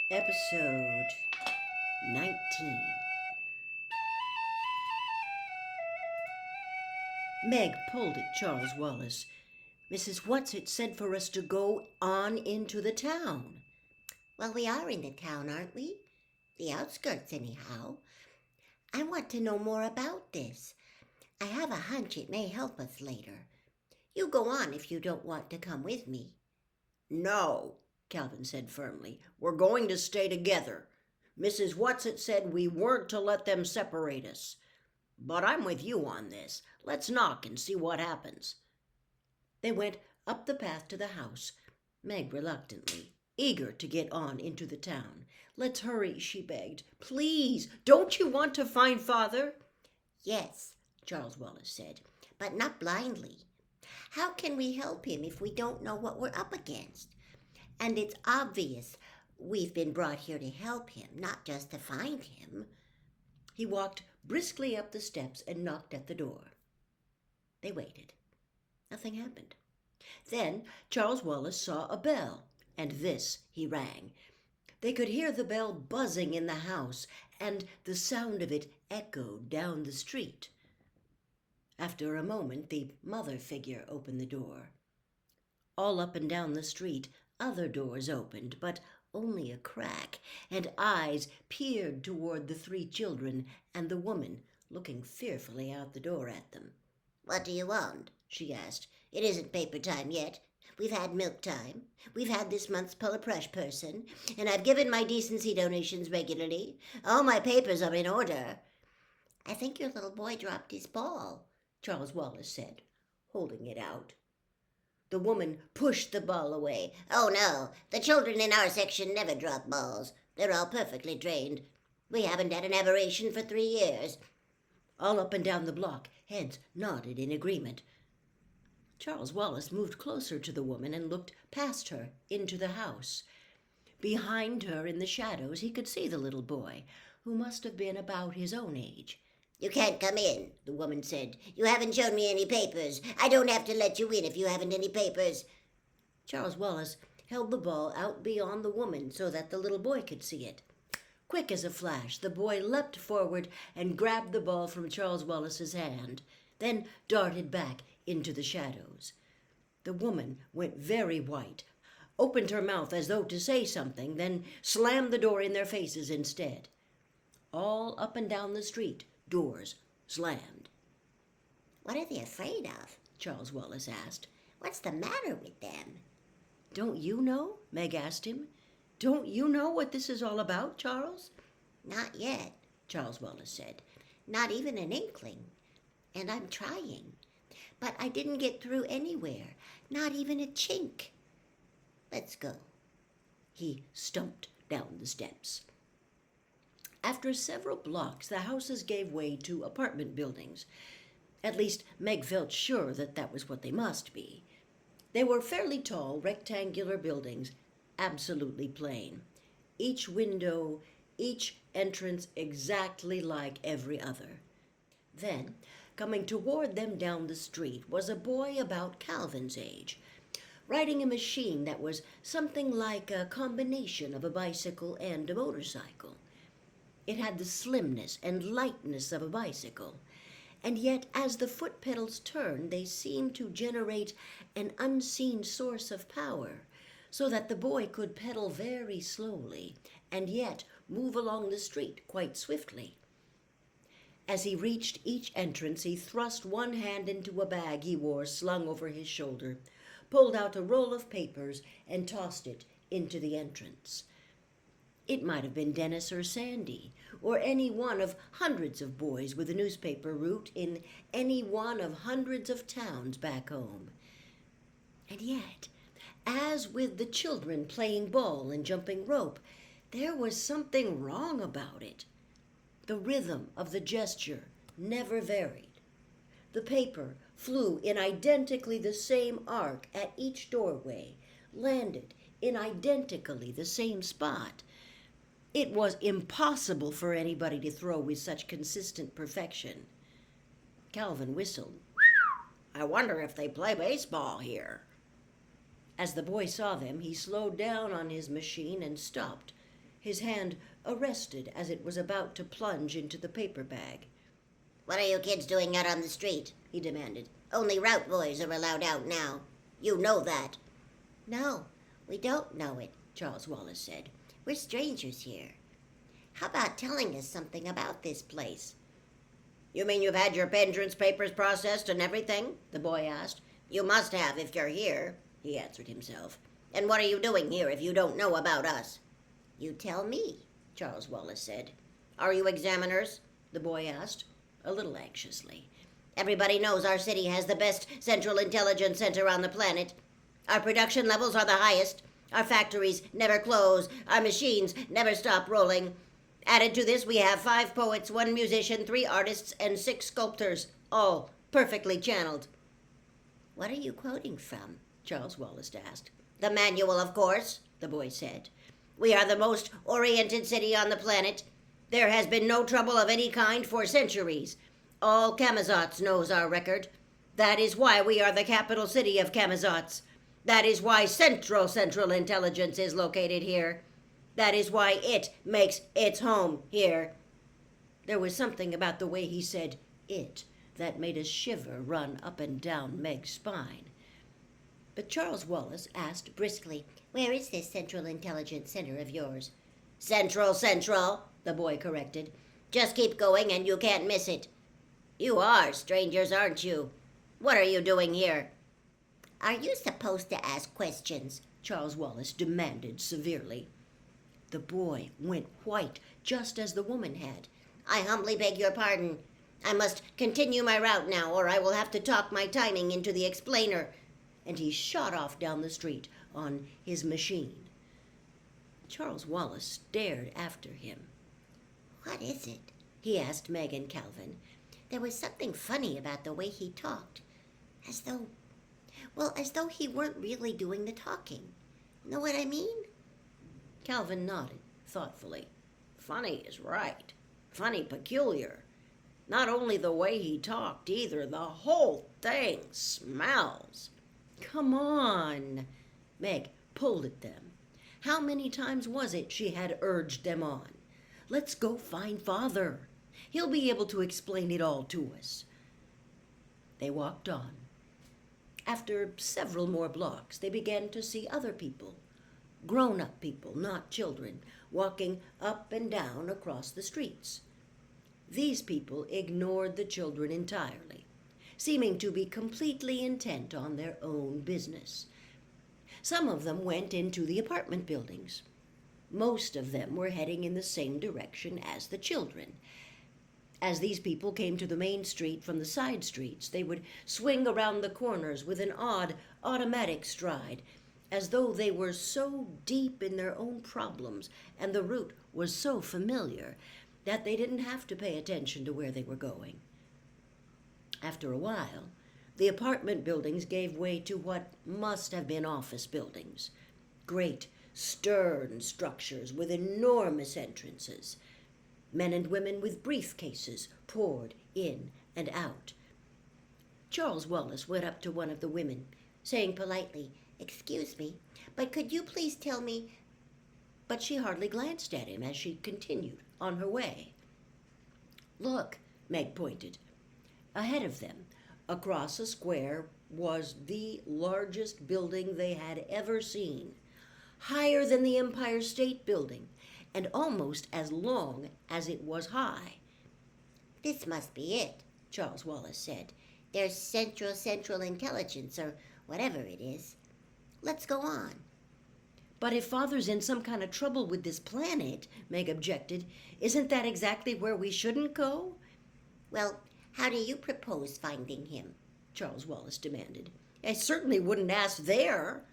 Episode 19. Meg pulled at Charles Wallace. Mrs. Whatsit said for us to go on into the town. Well, we are in the town, aren't we? The outskirts, anyhow. I want to know more about this. I have a hunch it may help us later. You go on if you don't want to come with me. No, Calvin said firmly. We're going to stay together. Mrs. Whatsit said we weren't to let them separate us. But I'm with you on this. Let's knock and see what happens. They went up the path to the house, Meg reluctantly, eager to get on into the town. Let's hurry, she begged. Please, don't you want to find Father? Yes, Charles Wallace said, but not blindly. How can we help him if we don't know what we're up against? And it's obvious we've been brought here to help him, not just to find him. He walked briskly up the steps and knocked at the door. They waited. Nothing happened. Then Charles Wallace saw a bell, and this he rang. They could hear the bell buzzing in the house, and the sound of it echoed down the street. After a moment, the mother figure opened the door. All up and down the street, other doors opened, but only a crack, and eyes peered toward the three children and the woman, looking fearfully out the door at them. What do you want? She asked. It isn't paper time yet. We've had milk time. We've had this month's pull-a-brush person, and I've given my decency donations regularly. All my papers are in order. I think your little boy dropped his ball, Charles Wallace said, holding it out. The woman pushed the ball away. Oh, no, the children in our section never drop balls. They're all perfectly trained. We haven't had an aberration for 3 years. All up and down the block, heads nodded in agreement. Charles Wallace moved closer to the woman and looked past her into the house. Behind her in the shadows he could see the little boy, who must have been about his own age. You can't come in, the woman said. You haven't shown me any papers. I don't have to let you in if you haven't any papers. Charles Wallace held the ball out beyond the woman so that the little boy could see it. Quick as a flash, the boy leapt forward and grabbed the ball from Charles Wallace's hand, then darted back into the shadows. The woman went very white, opened her mouth as though to say something, then slammed the door in their faces instead. All up and down the street, doors slammed. What are they afraid of? Charles Wallace asked. What's the matter with them? Don't you know? Meg asked him. Don't you know what this is all about, Charles? Not yet, Charles Wallace said. Not even an inkling. And I'm trying. But I didn't get through anywhere, not even a chink. Let's go. He stumped down the steps. After several blocks, the houses gave way to apartment buildings. At least Meg felt sure that that was what they must be. They were fairly tall, rectangular buildings, absolutely plain. Each window, each entrance exactly like every other. Then, coming toward them down the street, was a boy about Calvin's age, riding a machine that was something like a combination of a bicycle and a motorcycle. It had the slimness and lightness of a bicycle, and yet as the foot pedals turned, they seemed to generate an unseen source of power, so that the boy could pedal very slowly and yet move along the street quite swiftly. As he reached each entrance, he thrust one hand into a bag he wore slung over his shoulder, pulled out a roll of papers, and tossed it into the entrance. It might have been Dennis or Sandy, or any one of hundreds of boys with a newspaper route in any one of hundreds of towns back home. And yet, as with the children playing ball and jumping rope, there was something wrong about it. The rhythm of the gesture never varied. The paper flew in identically the same arc at each doorway, landed in identically the same spot. It was impossible for anybody to throw with such consistent perfection. Calvin whistled. I wonder if they play baseball here. As the boy saw them, he slowed down on his machine and stopped, his hand arrested as it was about to plunge into the paper bag. "What are you kids doing out on the street?" he demanded. "Only route boys are allowed out now. You know that." "No, we don't know it," Charles Wallace said. "We're strangers here. How about telling us something about this place?" "You mean you've had your entrance papers processed and everything?" the boy asked. "You must have if you're here," he answered himself. "And what are you doing here if you don't know about us?" "You tell me," Charles Wallace said. "Are you examiners?" the boy asked, a little anxiously. "Everybody knows our city has the best Central Intelligence Center on the planet. Our production levels are the highest. Our factories never close. Our machines never stop rolling. Added to this, we have 5 poets, 1 musician, 3 artists, and 6 sculptors, all perfectly channeled." "What are you quoting from?" Charles Wallace asked. "The manual, of course," the boy said. "We are the most oriented city on the planet. There has been no trouble of any kind for centuries. All Camazotz knows our record. That is why we are the capital city of Camazotz. That is why Central Intelligence is located here. That is why it makes its home here." There was something about the way he said "it" that made a shiver run up and down Meg's spine. But Charles Wallace asked briskly, "Where is this Central Intelligence Center of yours?" Central, the boy corrected. "Just keep going and you can't miss it. You are strangers, aren't you? What are you doing here?" "Are you supposed to ask questions?" Charles Wallace demanded severely. The boy went white, just as the woman had. "I humbly beg your pardon. I must continue my route now, or I will have to talk my timing into the explainer." And he shot off down the street on his machine. Charles Wallace stared after him. "What is it?" he asked Meg and Calvin. "There was something funny about the way he talked. As though he weren't really doing the talking. Know what I mean?" Calvin nodded thoughtfully. "Funny is right. Funny peculiar. Not only the way he talked either, the whole thing smells." "Come on," Meg pulled at them. How many times was it she had urged them on? "Let's go find Father. He'll be able to explain it all to us." They walked on. After several more blocks, they began to see other people, grown-up people, not children, walking up and down across the streets. These people ignored the children entirely, seeming to be completely intent on their own business. Some of them went into the apartment buildings. Most of them were heading in the same direction as the children. As these people came to the main street from the side streets, they would swing around the corners with an odd, automatic stride, as though they were so deep in their own problems and the route was so familiar that they didn't have to pay attention to where they were going. After a while, the apartment buildings gave way to what must have been office buildings, great, stern structures with enormous entrances. Men and women with briefcases poured in and out. Charles Wallace went up to one of the women, saying politely, "Excuse me, but could you please tell me—" But she hardly glanced at him as she continued on her way. "Look," Meg pointed. Ahead of them, across a square, was the largest building they had ever seen, higher than the Empire State Building, and almost as long as it was high. "This must be it," Charles Wallace said. "There's Central Intelligence, or whatever it is. Let's go on." "But if Father's in some kind of trouble with this planet," Meg objected, "isn't that exactly where we shouldn't go?" "Well, how do you propose finding him?" Charles Wallace demanded. "I certainly wouldn't ask there."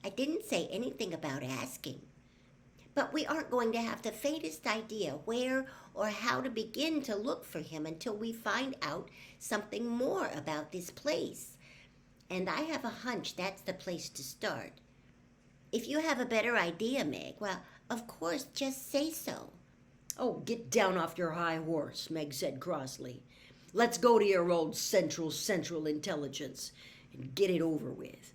"I didn't say anything about asking. But we aren't going to have the faintest idea where or how to begin to look for him until we find out something more about this place. And I have a hunch that's the place to start. If you have a better idea, Meg, well, of course, just say so." "Oh, get down off your high horse," Meg said crossly. "Let's go to your old Central Intelligence and get it over with."